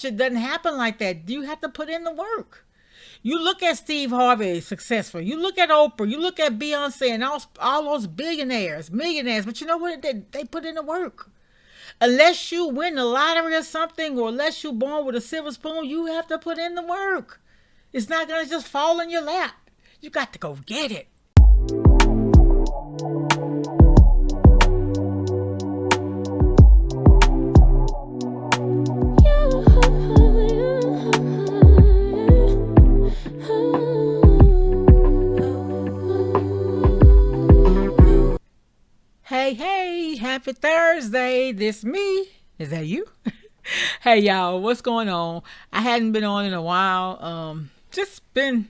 average, it doesn't happen like that. You have to put in the work. You look at Steve Harvey, successful. You look at Oprah. You look at Beyonce and all those billionaires, millionaires. But you know what? They put in the work. Unless you win the lottery or something, or unless you're born with a silver spoon, you have to put in the work. It's not going to just fall in your lap. You got to go get it. Hey, hey, happy Thursday. This me. Is that you? Hey, y'all, what's going on? I hadn't been on in a while. Just been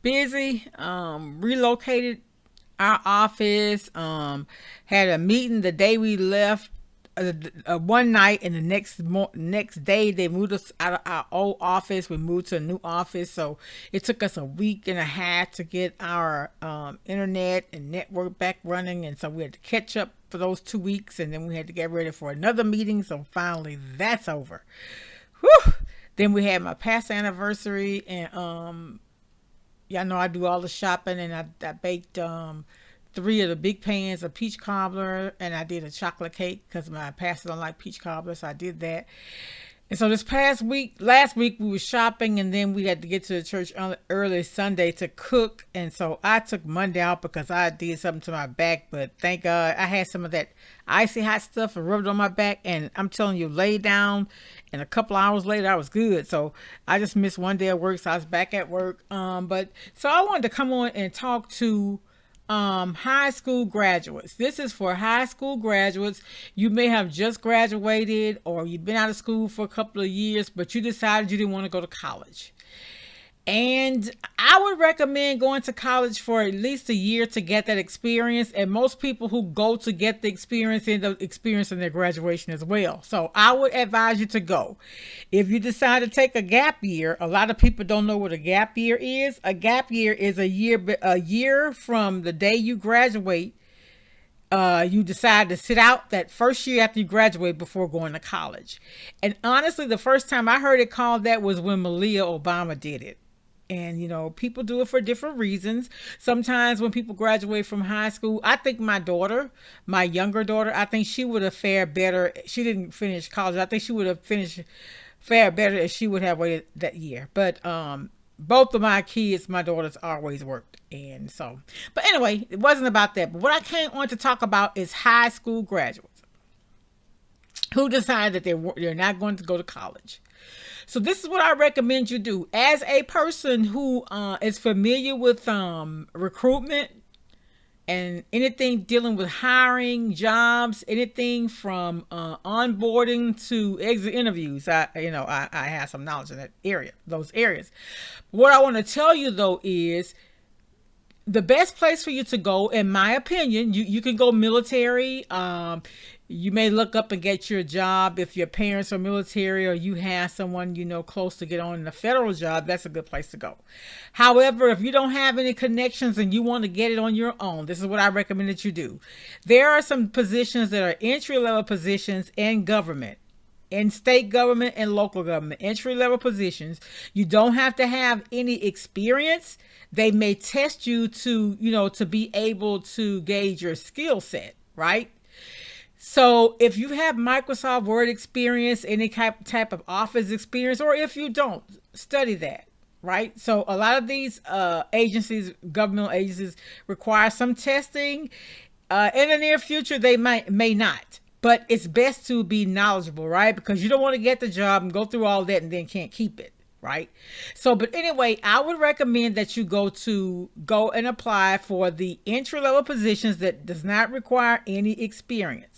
busy. Relocated our office. Had a meeting the day we left. One night, and the next day they moved us out of our old office. We moved to a new office, so it took us a week and a half to get our internet and network back running, and so we had to catch up for those 2 weeks, and then we had to get ready for another meeting. So finally that's over. Whew. Then we had my past anniversary, and y'all know I do all the shopping, and I baked 3 of the big pans of peach cobbler, and I did a chocolate cake because my pastor don't like peach cobbler, so I did that. And so last week we were shopping, and then we had to get to the church early Sunday to cook, and so I took Monday out because I did something to my back, but thank God I had some of that icy hot stuff and rubbed it on my back, and I'm telling you, laid down, and a couple hours later I was good. So I just missed one day of work, so I was back at work. But so I wanted to come on and talk to high school graduates. This is for high school graduates. You may have just graduated, or you've been out of school for a couple of years, but you decided you didn't want to go to college. And I would recommend going to college for at least a year to get that experience. And most people who go to get the experience end up experiencing their graduation as well. So I would advise you to go. If you decide to take a gap year, a lot of people don't know what a gap year is. A gap year is a year from the day you graduate. You decide to sit out that first year after you graduate before going to college. And honestly, the first time I heard it called that was when Malia Obama did it. And, you know, people do it for different reasons. Sometimes when people graduate from high school, I think my younger daughter, I think she would have fared better. She didn't finish college. I think she would have fared better if she would have waited that year. But both of my kids, my daughters always worked. And so, but anyway, it wasn't about that. But what I came on to talk about is high school graduates who decide that they're not going to go to college. So this is what I recommend you do. As a person who is familiar with recruitment and anything dealing with hiring, jobs, anything from onboarding to exit interviews, I have some knowledge in those areas. What I want to tell you though is the best place for you to go, in my opinion, you can go military. You may look up and get your job if your parents are military, or you have someone you know close to get on in a federal job. That's a good place to go. However, if you don't have any connections and you want to get it on your own, this is what I recommend that you do. There are some positions that are entry-level positions in government, in state government and local government, entry-level positions. You don't have to have any experience. They may test you to be able to gauge your skill set, right? So if you have Microsoft Word experience, any type of Office experience, or if you don't, study that, right? So a lot of these governmental agencies require some testing. In the near future, they may not. But it's best to be knowledgeable, right? Because you don't want to get the job and go through all that and then can't keep it, right? So, but anyway, I would recommend that you go and apply for the entry-level positions that does not require any experience.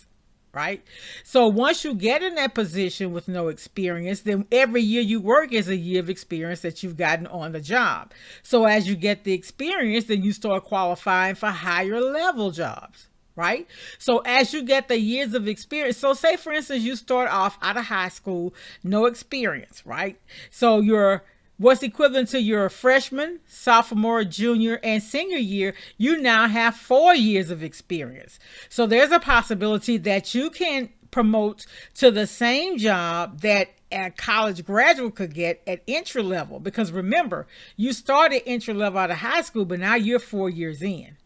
Right? So once you get in that position with no experience, then every year you work is a year of experience that you've gotten on the job. So as you get the experience, then you start qualifying for higher level jobs, right? So as you get the years of experience, so say for instance, you start off out of high school, no experience, right? So what's equivalent to your freshman, sophomore, junior, and senior year, you now have 4 years of experience. So there's a possibility that you can promote to the same job that a college graduate could get at entry level. Because remember, you started entry level out of high school, but now you're 4 years in.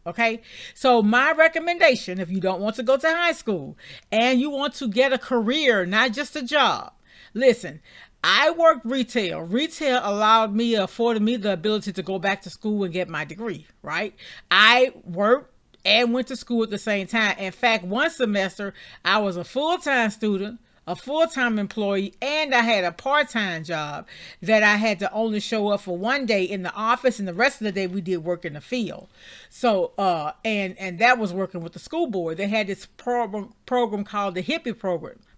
Okay, so my recommendation, if you don't want to go to high school and you want to get a career, not just a job, listen. I worked retail. Retail afforded me the ability to go back to school and get my degree, right? I worked and went to school at the same time. In fact, one semester I was a full-time student, a full-time employee, and I had a part-time job that I had to only show up for one day in the office, and the rest of the day we did work in the field. So and that was working with the school board. They had this program called the hippie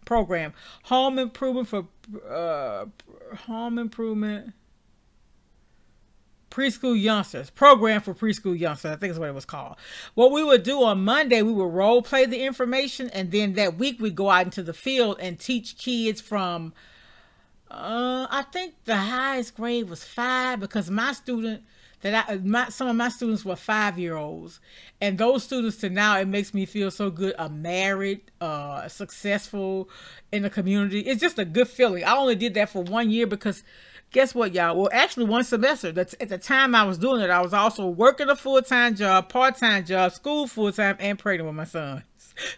program, home improvement preschool youngsters, program for preschool youngsters, I think is what it was called. What we would do on Monday, we would role play the information, and then that week we'd go out into the field and teach kids from I think the highest grade was 5, because some of my students were 5-year-olds, and those students to now, it makes me feel so good, are married, successful in the community. It's just a good feeling. I only did that for 1 year because guess what, y'all? Well, actually 1 semester. That's at the time I was doing it. I was also working a full-time job, part-time job, school full-time, and pregnant with my son.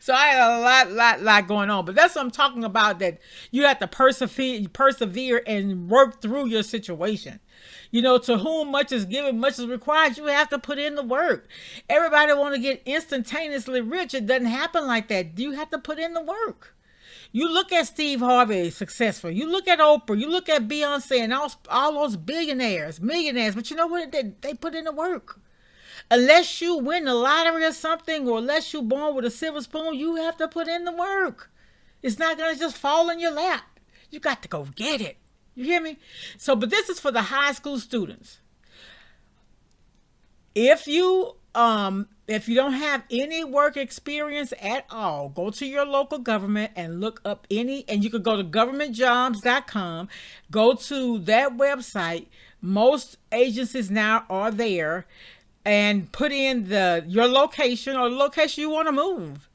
So I had a lot going on. But that's what I'm talking about, that you have to persevere and work through your situation. You know, to whom much is given, much is required. You have to put in the work. Everybody want to get instantaneously rich. It doesn't happen like that. You have to put in the work. You look at Steve Harvey, successful. You look at Oprah. You look at Beyonce and all those billionaires, millionaires. But you know what? They put in the work. Unless you win the lottery or something, or unless you're born with a silver spoon, you have to put in the work. It's not going to just fall in your lap. You got to go get it. You hear me? So, but this is for the high school students. If you don't have any work experience at all, go to your local government and look up and you could go to governmentjobs.com, go to that website. Most agencies now are there, and put in your location or the location you want to move.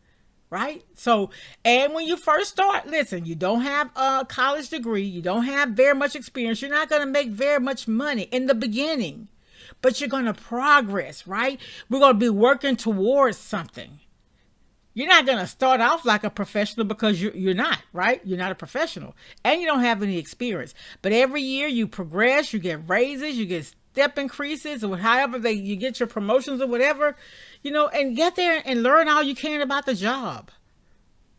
Right? So, and when you first start, listen, you don't have a college degree, you don't have very much experience, you're not going to make very much money in the beginning, but you're going to progress, right? We're going to be working towards something. You're not going to start off like a professional, because you're not, right? You're not a professional, and you don't have any experience. But every year you progress, you get raises, you get step increases, or however you get your promotions or whatever, you know, and get there and learn all you can about the job.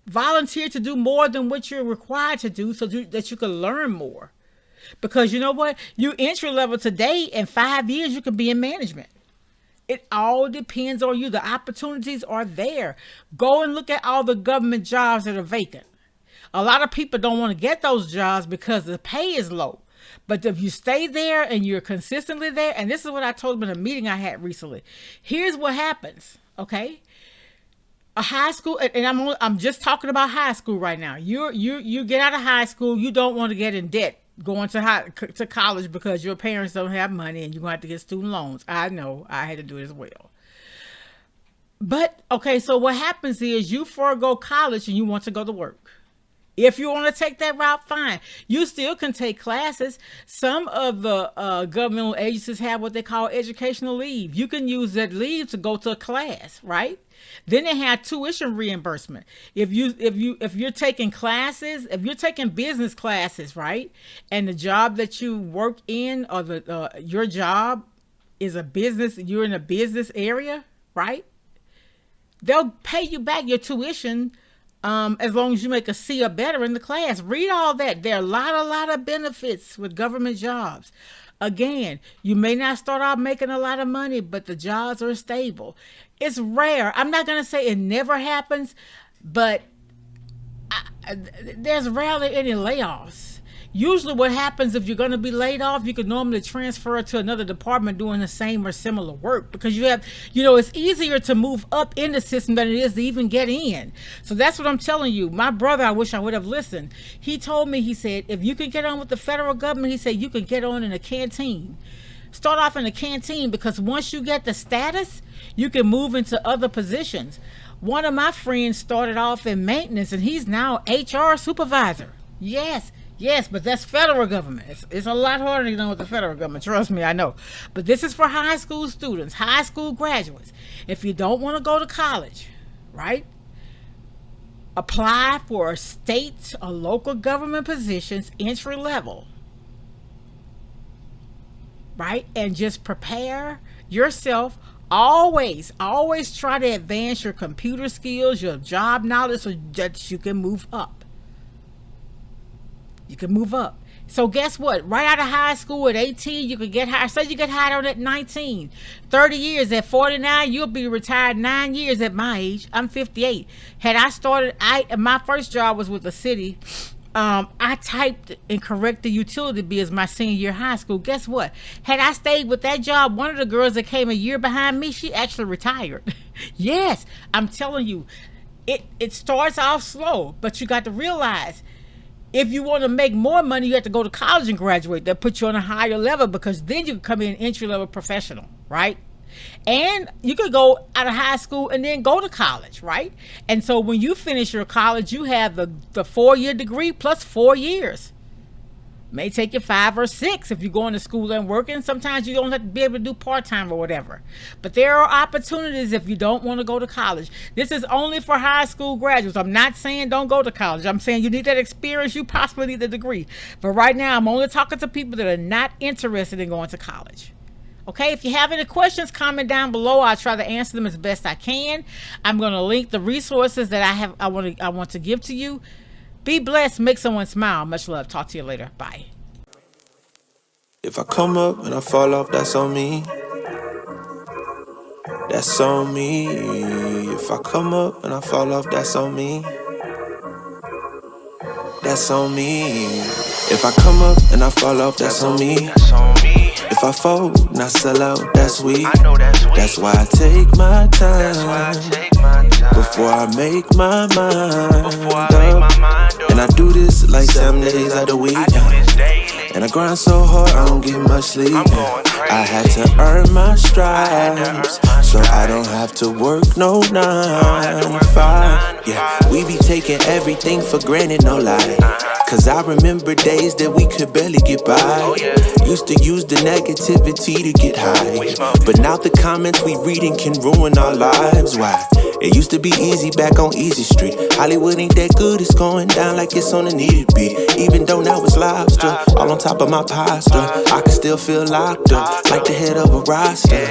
Volunteer to do more than what you're required to do, so that you can learn more. Because you know what? You entry level today, in 5 years, you can be in management. It all depends on you. The opportunities are there. Go and look at all the government jobs that are vacant. A lot of people don't want to get those jobs because the pay is low. But if you stay there and you're consistently there, and this is what I told them in a meeting I had recently. Here's what happens, okay? A high school, and I'm just talking about high school right now. You get out of high school, you don't want to get in debt going to college because your parents don't have money and you're going to have to get student loans. I know, I had to do it as well. But okay, so what happens is you forego college and you want to go to work. If you want to take that route, fine. You still can take classes. Some of the governmental agencies have what they call educational leave. You can use that leave to go to a class, right? Then they have tuition reimbursement. If you're taking classes, if you're taking business classes, right, and the job that you work in, or your job is a business, you're in a business area, right? They'll pay you back your tuition. As long as you make a C or better in the class. Read all that. There are a lot of benefits with government jobs. Again, you may not start out making a lot of money, but the jobs are stable. It's rare. I'm not going to say it never happens, but there's rarely any layoffs. Usually what happens, if you're going to be laid off, you can normally transfer to another department doing the same or similar work, because it's easier to move up in the system than it is to even get in. So that's what I'm telling you. My brother, I wish I would have listened. He told me, he said, if you can get on with the federal government, he said, you can get on in a canteen. Start off in a canteen, because once you get the status, you can move into other positions. One of my friends started off in maintenance, and he's now HR supervisor. Yes. Yes, but that's federal government. It's a lot harder than with the federal government. Trust me, I know. But this is for high school students, high school graduates. If you don't want to go to college, right? Apply for state or local government positions, entry level, right? And just prepare yourself. Always try to advance your computer skills, your job knowledge, so that you can move up. You can move up. So guess what? Right out of high school at 18, you could get hired. Say you get hired on at 19. 30 years at 49, you'll be retired 9 years at my age. I'm 58. Had I started, my first job was with the city. I typed and corrected utility bills my senior year of high school. Guess what? Had I stayed with that job, one of the girls that came a year behind me, she actually retired. Yes, I'm telling you, it starts off slow, but you got to realize, if you want to make more money, you have to go to college and graduate. That puts you on a higher level, because then you can come in entry level professional, right? And you could go out of high school and then go to college, right? And so when you finish your college, you have the 4-year degree plus 4 years. May take you 5 or 6 if you're going to school and working. Sometimes you don't have to be able to do part-time or whatever. But there are opportunities if you don't want to go to college. This is only for high school graduates. I'm not saying don't go to college. I'm saying you need that experience. You possibly need the degree. But right now, I'm only talking to people that are not interested in going to college. Okay, if you have any questions, comment down below. I'll try to answer them as best I can. I'm going to link the resources that I want to give to you. Be blessed. Make someone smile. Much love. Talk to you later. Bye. If I come up and I fall off, that's on me. That's on me. If I come up and I fall off, that's on me. That's on me. If I come up and I fall off, that's on me. If I fold and I sell out, that's weak. That's why I take my time before I make my mind up. And I do this like 7 days out of the week. And I grind so hard, I don't get much sleep. I had to earn my stripes, so I don't have to work no 9 to 5. Yeah, we be taking everything for granted, no lie. Cause I remember days that we could barely get by. Used to use the negativity to get high, but now the comments we reading can ruin our lives. Why? It used to be easy back on Easy Street. Hollywood ain't that good, it's going down like it's on a needed beat. Even though now it's lobster, all on top of my pasta, I can still feel locked up, like the head of a roster.